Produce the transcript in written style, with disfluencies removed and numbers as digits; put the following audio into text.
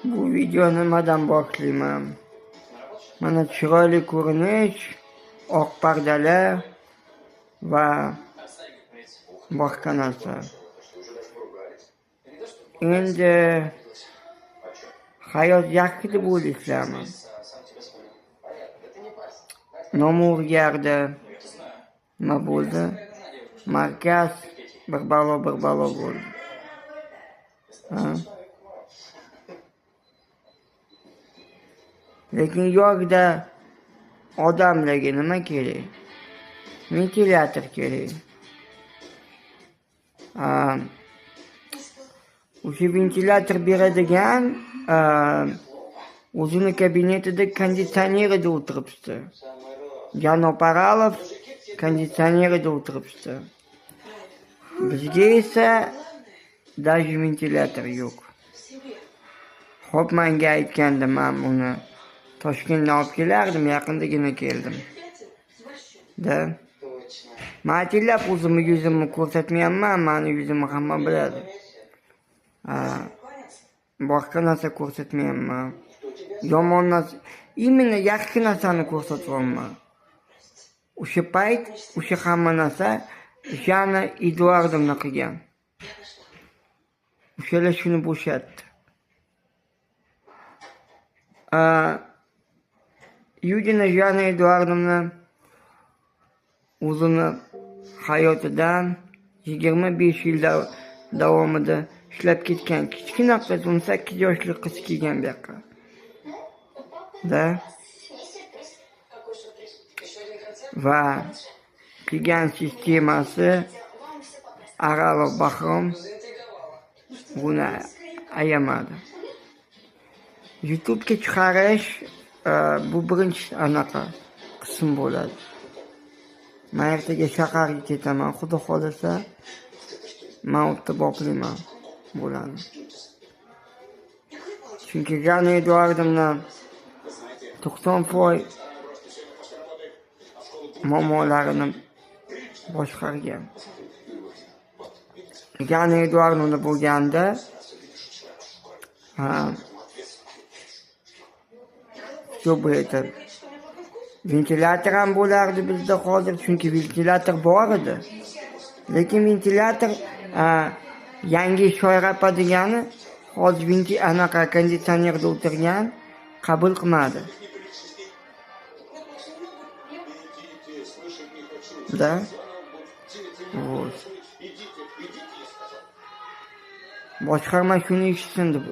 Bu video nimadan boshlayman? Mana chiroyli ko'rinish, oq pardalar va boshqa narsa. Endi hayot yaxshi deb o'ylayapman. Nomi o'zgardi. Nima bo'ldi? Markaz bir balo bo'ldi. Lekin yo'qda odamlarga nima kerak? Ventilyator kerak. O'sha ventilyator beradigan o'zini kabinetida konditsionerida o'tiribdi. Janob Aralov konditsionerida o'tiribdi. Bizga esa даже ventilyator yo'q. Xo'p, menga aytganda men uni Toshkentdan olib kelardim, yaqindagina keldim. Ma'tillab o'zimni yuzimni ko'rsatmayapman, meni yuzimni hamma biladi. Boshqa narsa ko'rsatmayapman. Yomon narsa, imенно yaxshi narsani ko'rsatyapman. O'sha payt, o'sha hamma narsa Jana Eduardovna qilgan. O'shalar shuni bo'shatdi. Yudina Jana Eduardovna o'zini hayotidan 25 yil davomida ishlab ketgan kichkina qiz, 18 yoshli qiz kelgan bu yoqqa. Va kelgan sistemasi Aralov Bahrom buni ayamadi. YouTube'ga chiqarish bu birinchi anaqa qism bo'ladi. Men ertaga shaharga ketaman, xudo xolasa men o'tda boqlayman bo'ladi. Chunki Jana Eduardovna 90% muammolarini boshqargan. Jana Eduardovna bo'lganda ko'p aytadi. Ventilyator ham bo'lardi bizda hozir, chunki ventilyator bor edi. Lekin ventilyator yangi shoyrapa degani hozir anaqa konditsionerda o'tirgan qabul qilmadi. Boshqarma shuni eshitsin deb